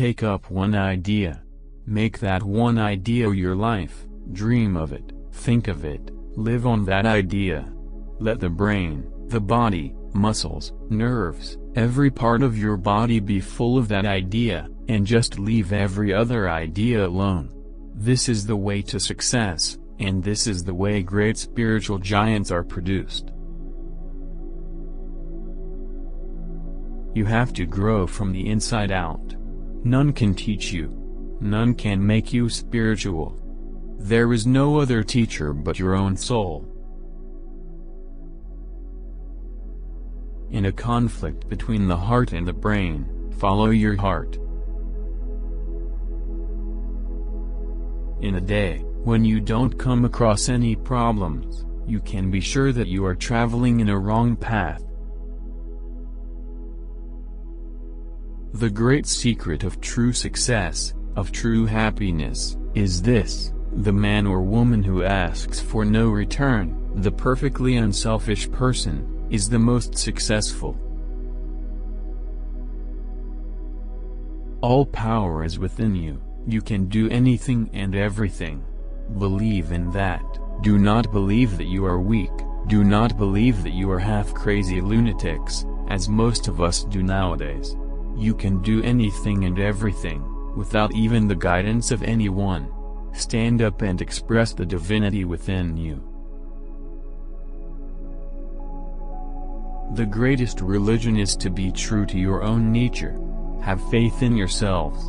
Take up one idea. Make that one idea your life, dream of it, think of it, live on that idea. Let the brain, the body, muscles, nerves, every part of your body be full of that idea, and just leave every other idea alone. This is the way to success, and this is the way great spiritual giants are produced. You have to grow from the inside out. None can teach you. None can make you spiritual. There is no other teacher but your own soul. In a conflict between the heart and the brain, follow your heart. In a day, when you don't come across any problems, you can be sure that you are traveling in a wrong path. The great secret of true success, of true happiness, is this: the man or woman who asks for no return, the perfectly unselfish person, is the most successful. All power is within you, you can do anything and everything. Believe in that. Do not believe that you are weak, do not believe that you are half-crazy lunatics, as most of us do nowadays. You can do anything and everything, without even the guidance of anyone. Stand up and express the divinity within you. The greatest religion is to be true to your own nature. Have faith in yourselves.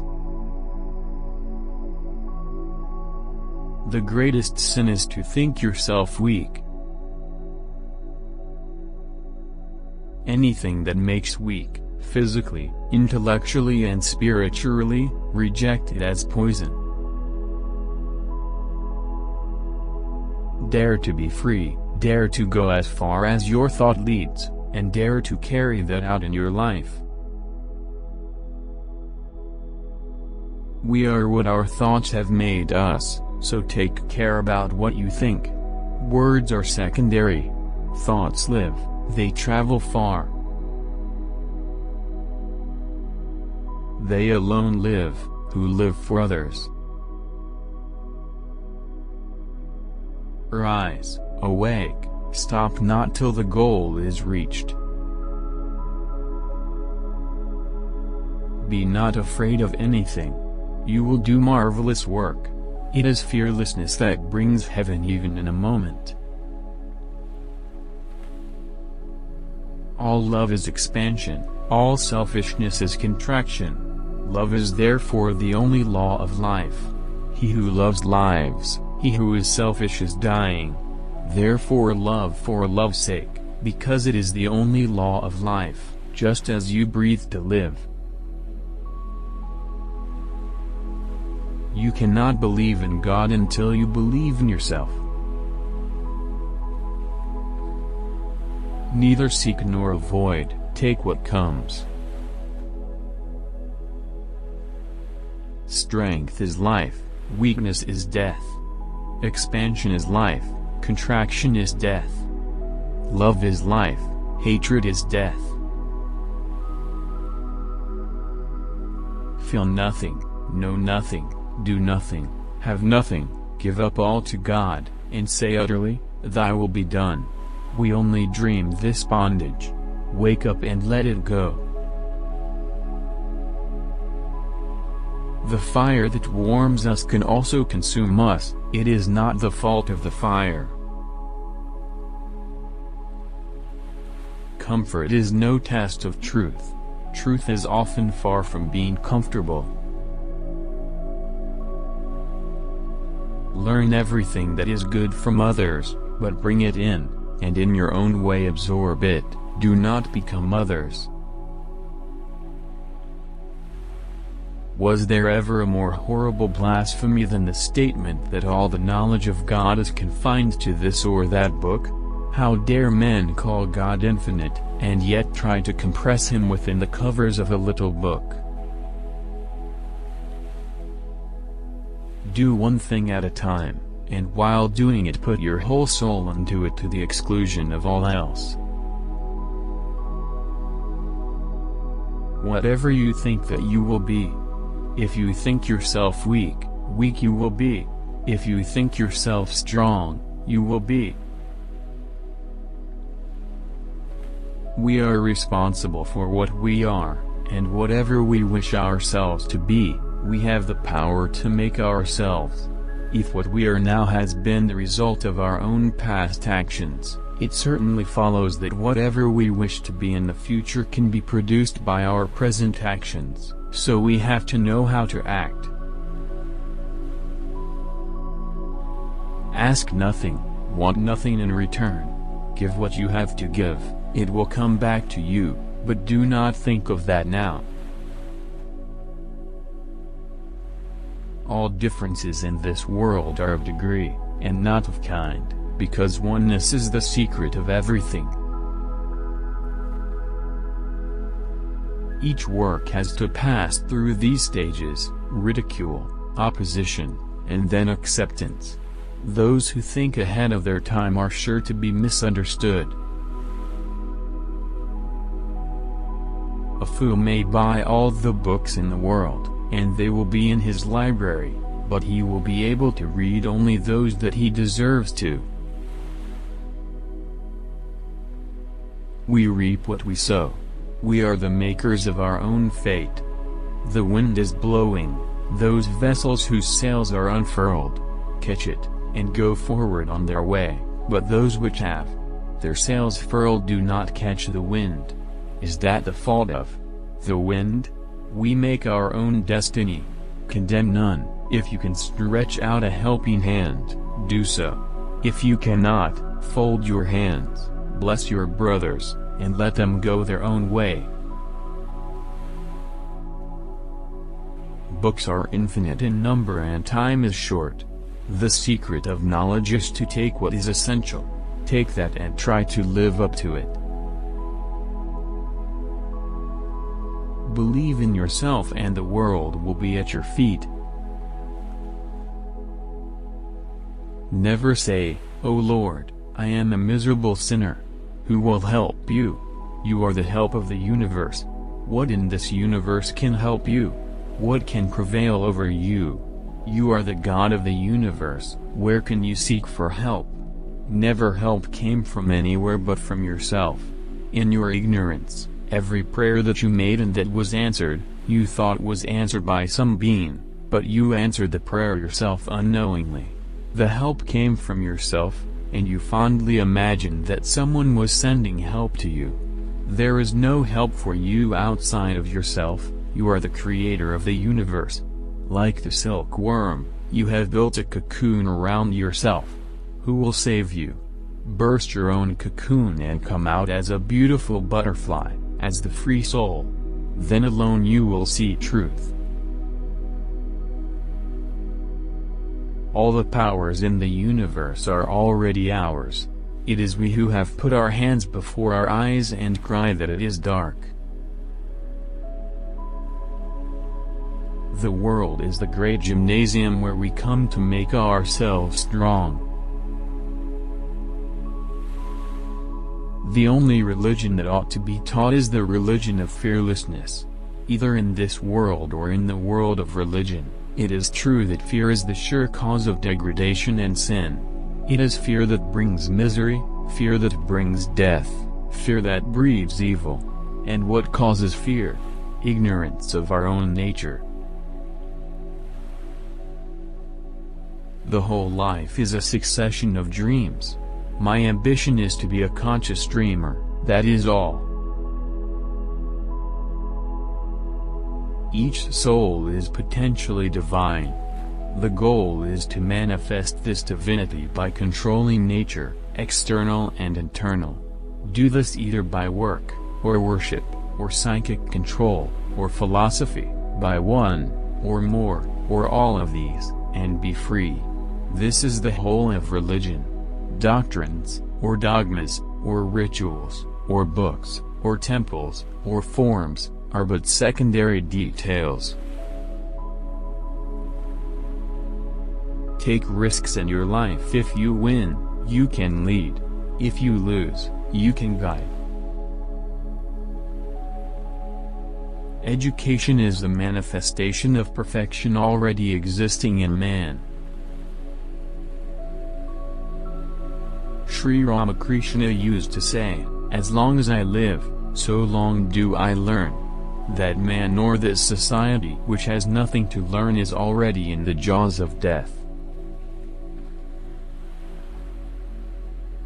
The greatest sin is to think yourself weak. Anything that makes weak, physically, intellectually and spiritually, reject it as poison. Dare to be free, dare to go as far as your thought leads, and dare to carry that out in your life. We are what our thoughts have made us, so take care about what you think. Words are secondary. Thoughts live, they travel far. They alone live, who live for others. Rise, awake, stop not till the goal is reached. Be not afraid of anything. You will do marvelous work. It is fearlessness that brings heaven even in a moment. All love is expansion, all selfishness is contraction. Love is therefore the only law of life. He who loves lives, he who is selfish is dying. Therefore love for love's sake, because it is the only law of life, just as you breathe to live. You cannot believe in God until you believe in yourself. Neither seek nor avoid, take what comes. Strength is life, weakness is death. Expansion is life, contraction is death. Love is life, hatred is death. Feel nothing, know nothing, do nothing, have nothing, give up all to God, and say utterly, Thy will be done. We only dream this bondage. Wake up and let it go. The fire that warms us can also consume us, it is not the fault of the fire. Comfort is no test of truth. Truth is often far from being comfortable. Learn everything that is good from others, but bring it in, and in your own way absorb it. Do not become others. Was there ever a more horrible blasphemy than the statement that all the knowledge of God is confined to this or that book? How dare men call God infinite, and yet try to compress him within the covers of a little book? Do one thing at a time, and while doing it put your whole soul into it to the exclusion of all else. Whatever you think that you will be, If you think yourself weak, weak you will be. If you think yourself strong, you will be. We are responsible for what we are, and whatever we wish ourselves to be, we have the power to make ourselves. If what we are now has been the result of our own past actions, it certainly follows that whatever we wish to be in the future can be produced by our present actions, so we have to know how to act. Ask nothing, want nothing in return. Give what you have to give, it will come back to you, but do not think of that now. All differences in this world are of degree, and not of kind, because oneness is the secret of everything. Each work has to pass through these stages: ridicule, opposition, and then acceptance. Those who think ahead of their time are sure to be misunderstood. A fool may buy all the books in the world, and they will be in his library, but he will be able to read only those that he deserves to. We reap what we sow. We are the makers of our own fate. The wind is blowing, those vessels whose sails are unfurled, catch it, and go forward on their way, but those which have their sails furled do not catch the wind. Is that the fault of the wind? We make our own destiny. Condemn none. If you can stretch out a helping hand, do so. If you cannot, fold your hands, bless your brothers, and let them go their own way. Books are infinite in number and time is short. The secret of knowledge is to take what is essential. Take that and try to live up to it. Believe in yourself and the world will be at your feet. Never say, "O Lord, I am a miserable sinner." Who will help you? You are the help of the universe. What in this universe can help you? What can prevail over you? You are the God of the universe. Where can you seek for help? Never help came from anywhere but from yourself. In your ignorance, every prayer that you made and that was answered, you thought was answered by some being, but you answered the prayer yourself unknowingly. The help came from yourself, and you fondly imagined that someone was sending help to you. There is no help for you outside of yourself. You are the creator of the universe. Like the silkworm, you have built a cocoon around yourself. Who will save you? Burst your own cocoon and come out as a beautiful butterfly, as the free soul. Then alone you will see truth. All the powers in the universe are already ours. It is we who have put our hands before our eyes and cry that it is dark. The world is the great gymnasium where we come to make ourselves strong. The only religion that ought to be taught is the religion of fearlessness. Either in this world or in the world of religion, it is true that fear is the sure cause of degradation and sin. It is fear that brings misery, fear that brings death, fear that breeds evil. And what causes fear? Ignorance of our own nature. The whole life is a succession of dreams. My ambition is to be a conscious dreamer, that is all. Each soul is potentially divine. The goal is to manifest this divinity by controlling nature, external and internal. Do this either by work, or worship, or psychic control, or philosophy, by one, or more, or all of these, and be free. This is the whole of religion. Doctrines, or dogmas, or rituals, or books, or temples, or forms, are but secondary details. Take risks in your life. If you win, you can lead. If you lose, you can guide. Education is the manifestation of perfection already existing in man. Sri Ramakrishna used to say, "As long as I live, so long do I learn." That man or this society which has nothing to learn is already in the jaws of death.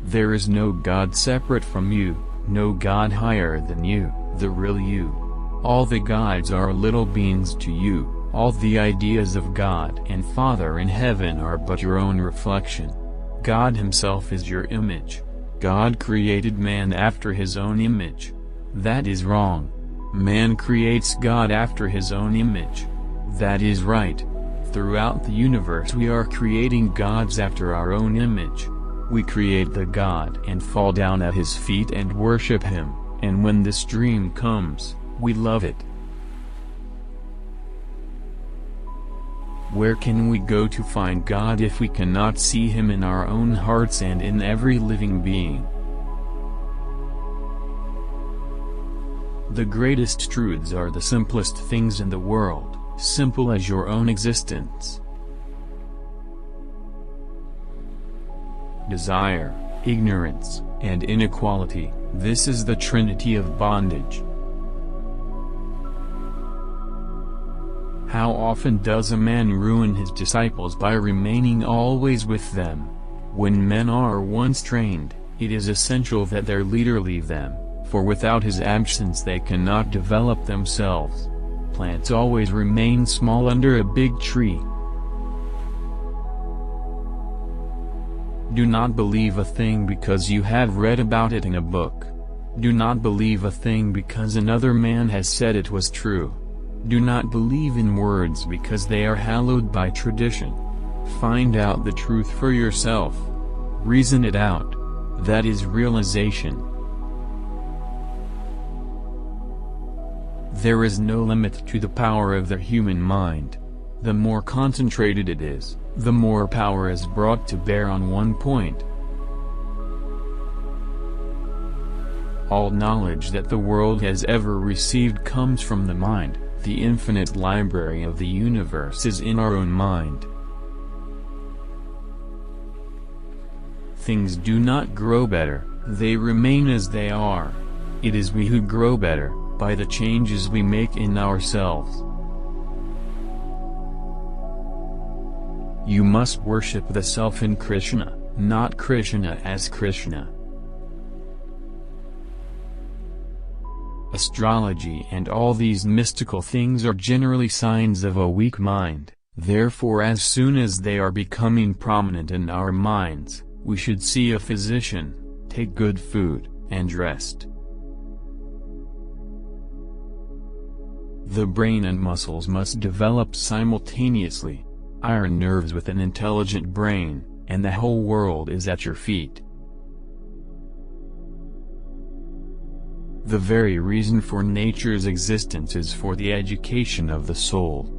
There is no God separate from you, no God higher than you, the real you. All the gods are little beings to you, all the ideas of God and Father in heaven are but your own reflection. God himself is your image. God created man after his own image. That is wrong. Man creates God after his own image. That is right. Throughout the universe we are creating gods after our own image. We create the God and fall down at his feet and worship him, and when this dream comes, we love it. Where can we go to find God if we cannot see him in our own hearts and in every living being? The greatest truths are the simplest things in the world, simple as your own existence. Desire, ignorance, and inequality, this is the trinity of bondage. How often does a man ruin his disciples by remaining always with them? When men are once trained, it is essential that their leader leave them, for without his absence they cannot develop themselves. Plants always remain small under a big tree. Do not believe a thing because you have read about it in a book. Do not believe a thing because another man has said it was true. Do not believe in words because they are hallowed by tradition. Find out the truth for yourself. Reason it out. That is realization. There is no limit to the power of the human mind. The more concentrated it is, the more power is brought to bear on one point. All knowledge that the world has ever received comes from the mind. The infinite library of the universe is in our own mind. Things do not grow better, they remain as they are. It is we who grow better, by the changes we make in ourselves. You must worship the self in Krishna, not Krishna as Krishna. Astrology and all these mystical things are generally signs of a weak mind, therefore as soon as they are becoming prominent in our minds, we should see a physician, take good food, and rest. The brain and muscles must develop simultaneously. Iron nerves with an intelligent brain, and the whole world is at your feet. The very reason for nature's existence is for the education of the soul.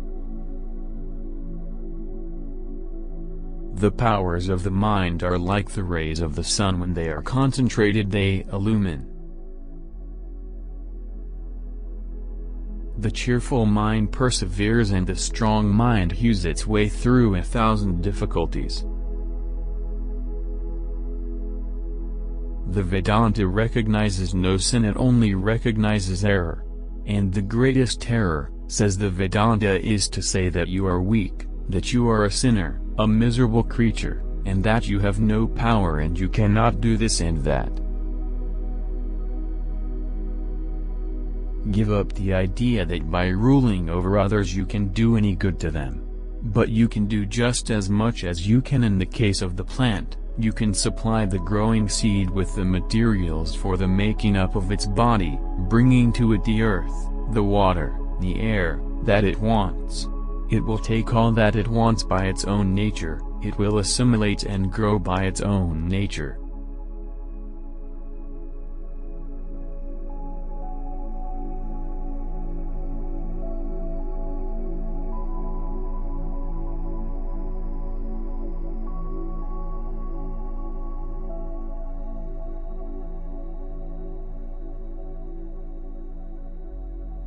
The powers of the mind are like the rays of the sun. When they are concentrated, they illumine. The cheerful mind perseveres and the strong mind hews its way through 1,000 difficulties. The Vedanta recognizes no sin, it only recognizes error. And the greatest error, says the Vedanta, is to say that you are weak, that you are a sinner, a miserable creature, and that you have no power and you cannot do this and that. Give up the idea that by ruling over others you can do any good to them. But you can do just as much as you can in the case of the plant. You can supply the growing seed with the materials for the making up of its body, bringing to it the earth, the water, the air, that it wants. It will take all that it wants by its own nature, it will assimilate and grow by its own nature.